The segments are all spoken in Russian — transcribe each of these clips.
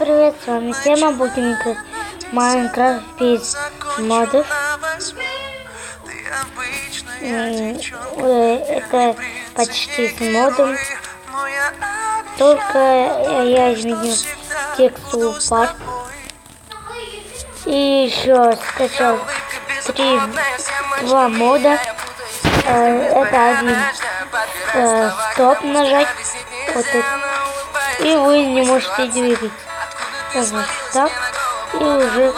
Привет, с вами Тема, будем играть Майнкрафт без модов. Это почти с модом, только я изменил текстуру парк. И еще скачал два мода. Это один стоп нажать, вот это, и вы не можете двигать. Так, и уже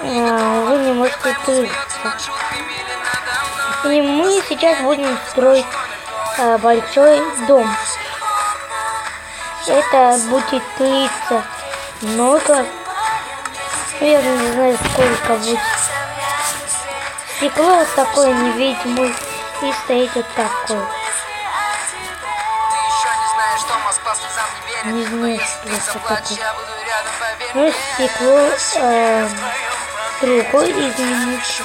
вы не можете двигаться. И мы сейчас будем строить большой дом. Это будет длиться много. Я не знаю, сколько будет. Стекло вот такое невидимое и стоит вот такое. Не знаю, что это такое. Ну, стекло другой изменился.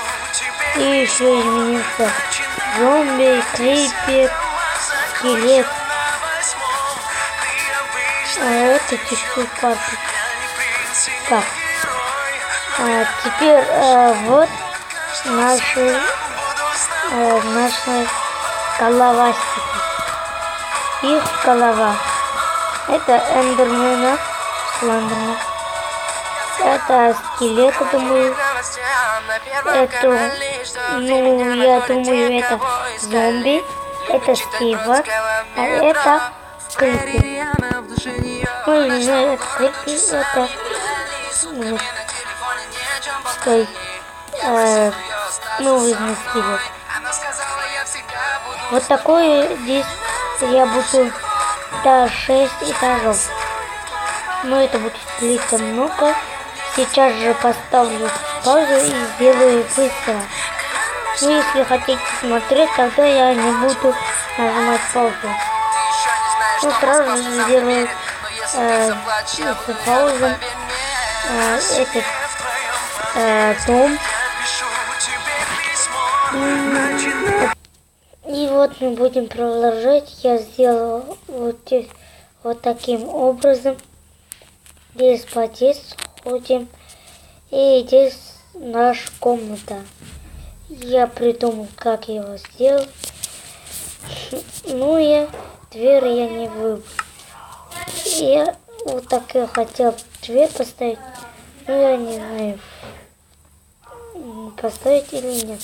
И еще изменился зомби, крипер, скелет. А это чуть-чуть парк. Так. Теперь вот наши головастики. Их голова. Это эндермена, слендермена. Это скелеты, думаю. Это, я думаю, это зомби. Это Стива. А это крипер. Ну, не знаю, это крипер, это... видно скелет. Вот такое здесь я буду до 6 этажов. Но это будет слишком много. Сейчас же поставлю паузу и сделаю быстро. Ну, если хотите смотреть, тогда я не буду нажимать паузу. Ну, сразу же сделаю паузу. Этот дом. И вот мы будем продолжать. Я сделал вот здесь вот таким образом. Здесь здесь ходим. И здесь наша комната. Я придумал, как его сделать. Ну, дверь я не выбрал. Я вот так я хотел дверь поставить. Ну, я не знаю, поставить или нет.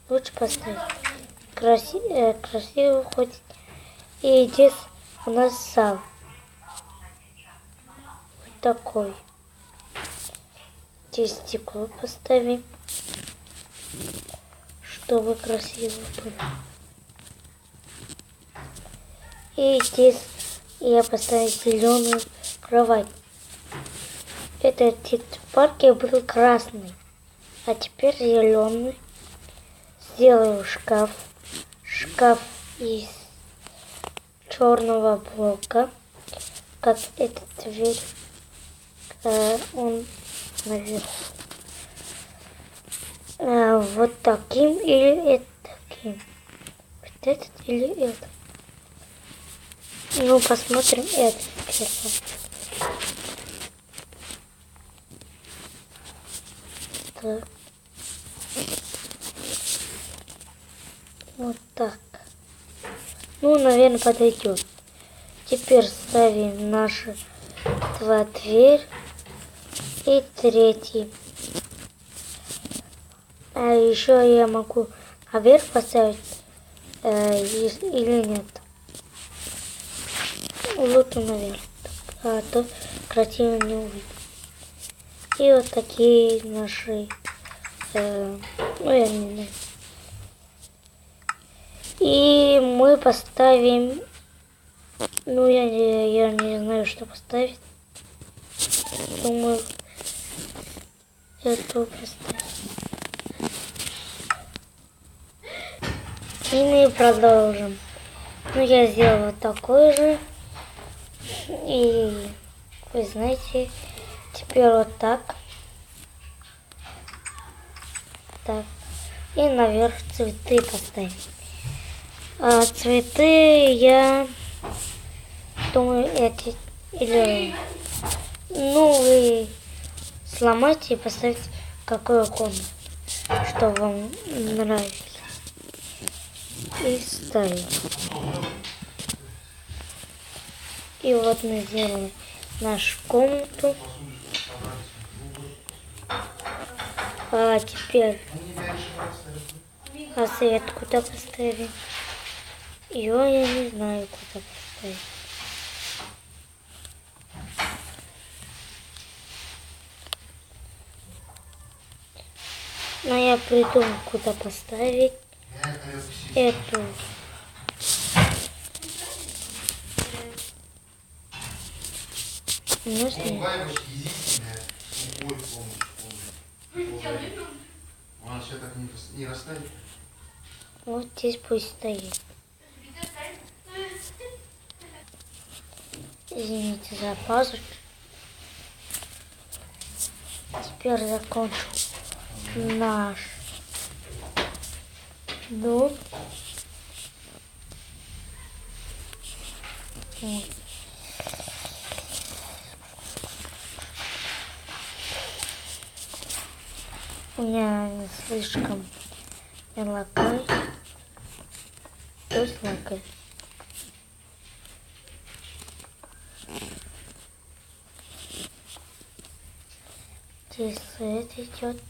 Лучше поставить. Красиво ходит. И здесь у нас зал. Вот такой. Здесь стекло поставим, чтобы красиво было. И здесь я поставил зеленую кровать. Этот в парке был красный, а теперь зеленый. Сделаю шкаф. Шкаф из черного блока. Как этот дверь. Он наверх. Вот таким или таким. Вот этот или этот. Ну, посмотрим этот первым. Так. Вот так. Ну, наверное, подойдет. Теперь ставим наши два дверь и третий. А еще я могу наверх поставить или нет. Лучше наверх, а то красиво не увидим. И вот такие наши, я не знаю. И мы поставим, я не знаю, что поставить. Думаю, эту поставить. И мы продолжим. Ну, я сделал вот такой же. И вы знаете, теперь вот так. Так. И наверх цветы поставим. Цветы я Думаю, эти или ну вы сломайте и поставьте какую комнату, что вам нравится. И ставим. И вот мы сделали нашу комнату. А теперь свет куда поставить? Ее я не знаю, куда поставить. Но я придумал, куда поставить эту. Можно? Она сейчас так не растает. Вот здесь пусть стоит. Извините за паузу. Теперь закончу наш дом. Вот. У меня не слишком лагает. То есть лагает. Здесь свет идет.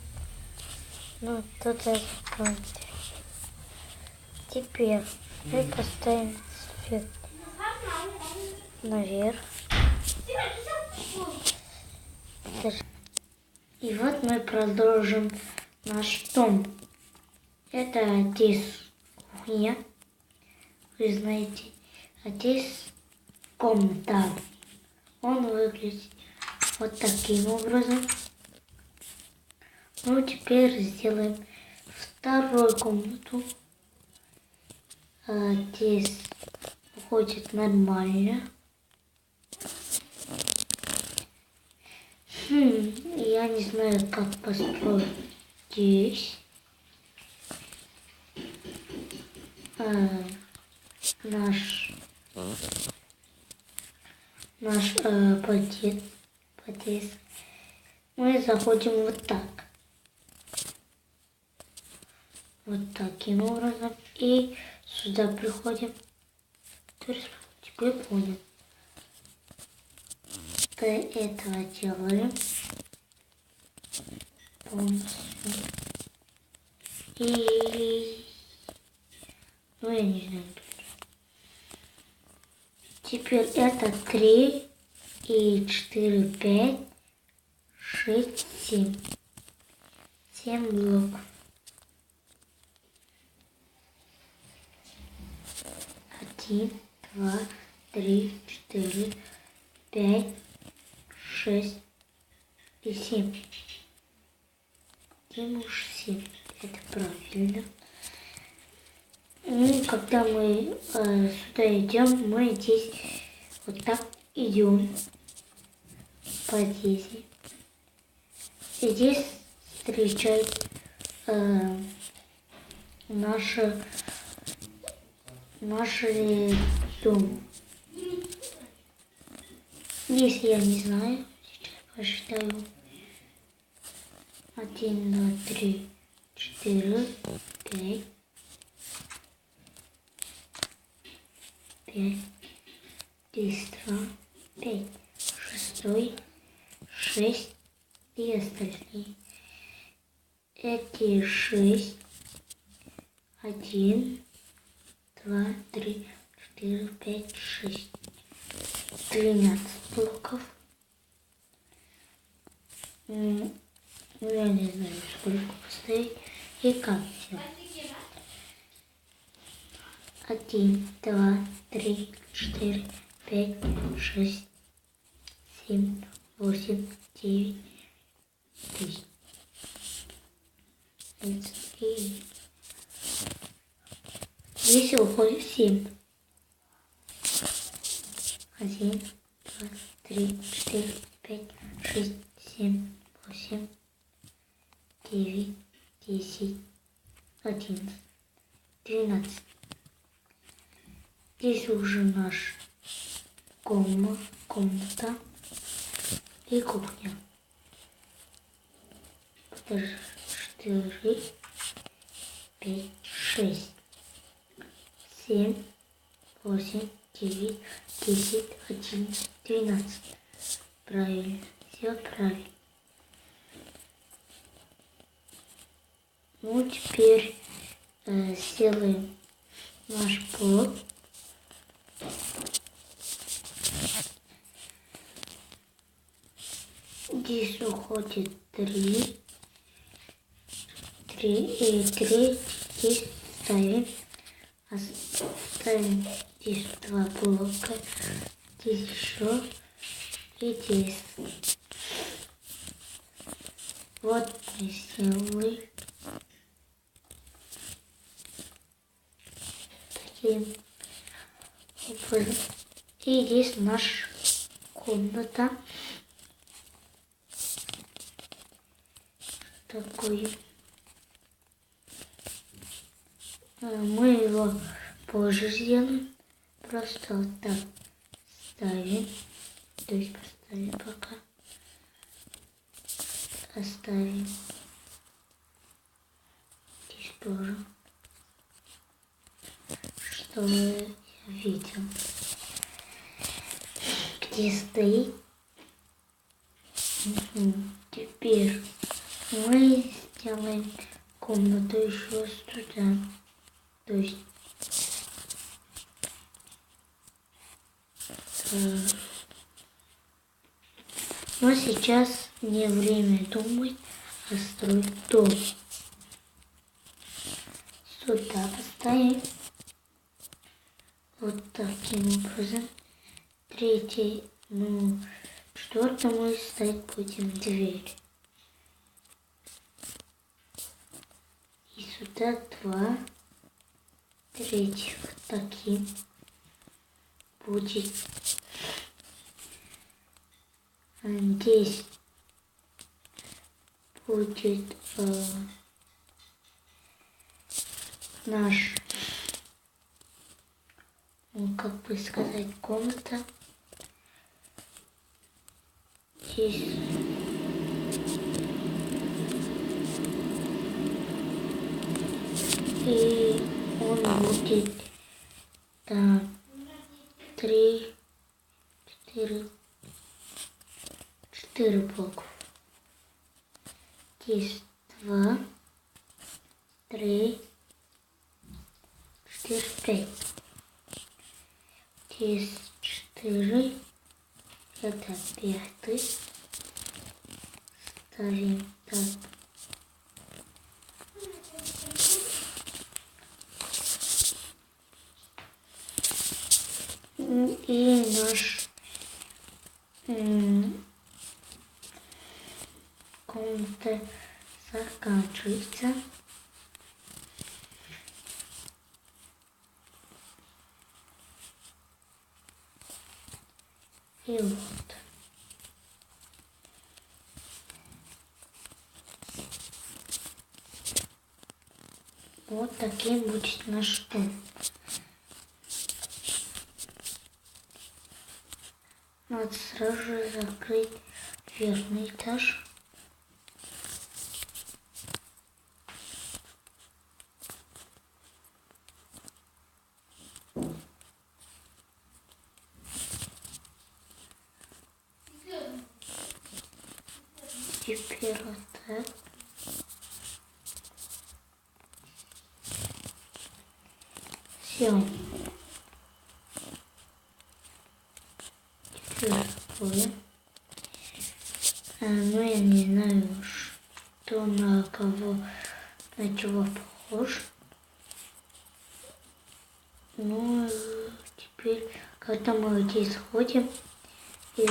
Ну, тут закончим. Теперь мы поставим свет наверх. И вот мы продолжим наш дом. Это здесь кухня, вы знаете, а здесь комната. Он выглядит вот таким образом. Ну, теперь сделаем вторую комнату. Здесь выходит нормально. Я не знаю, как построить здесь наш подъезд. Мы заходим вот так. Вот таким образом. И сюда приходим. Теперь понял. До этого делаем. Полностью. И... ну, я не знаю. Теперь это 3 и 4, 5, 6, 7. 7 блоков. 1, 2, 3, 4, 5, 6 и 7. 1 уж 7. Это правильно. Ну, когда мы сюда идем, мы здесь вот так идем по подъезде. И здесь встречает наш дом. Если я не знаю, сейчас посчитаю. 1, 2, 3, 4, 5. 5, 10, 5, 6, 6 и остальные. Эти 6, 1, 2, 3, 4, 5, 6. 12 блоков. Ну, я не знаю, сколько поставить и как сделать. 1, 2, 3, 4, 5, 6, 7, 8, 9, 10. И здесь уходит 7. 1, 2, 3, 4, 5, 6, 7, 8, 9, 10, 11, 12. Здесь уже наша комната и кухня. 4, 5, 6, 7, 8, 9, 10, 11, 12. Правильно, все правильно. Ну, теперь сделаем наш пол. Здесь уходит 3. 3, здесь ставим здесь 2 блока, здесь еще и здесь. Вот мы сделали таким образом. И здесь наша комната. Такой. Мы его позже сделаем. Просто вот так ставим. То есть поставим пока. Оставим. Здесь тоже. Чтобы я видел. Где стоит. Теперь мы сделаем комнату еще сюда. То есть но сейчас не время думать, а строить дом. Сюда поставим вот таким образом. Третий, четвертый мы ставить будем дверь. И сюда 2. Третий вот таким будет. Здесь будет наш, как бы сказать, комната. Здесь и он будет там 3, 4 блока. Здесь 2, 3, 4, 5. Здесь 4, это 5. Ставим так. И наш комната заканчивается. И вот. Вот таким будет наш дом. Надо сразу же закрыть верхний этаж. Теперь вот так. Все. Теперь такое. Ну, я не знаю, что на кого, на чего похож. Ну, теперь, когда мы здесь ходим и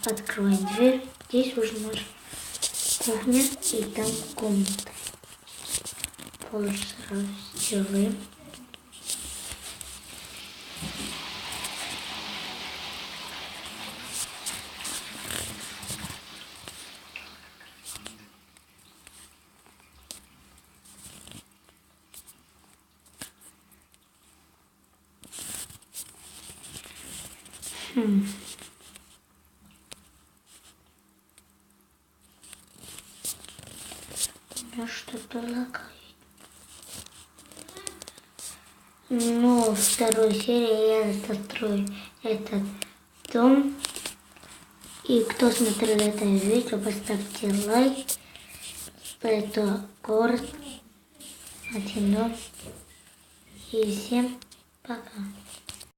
открываем дверь, здесь уже наша кухня и там комната. Пол сразу сделаем. Я что-то лагает. Ну, в второй серии я застрою этот дом. И кто смотрел это видео, поставьте лайк. Это город, один дом. И всем пока.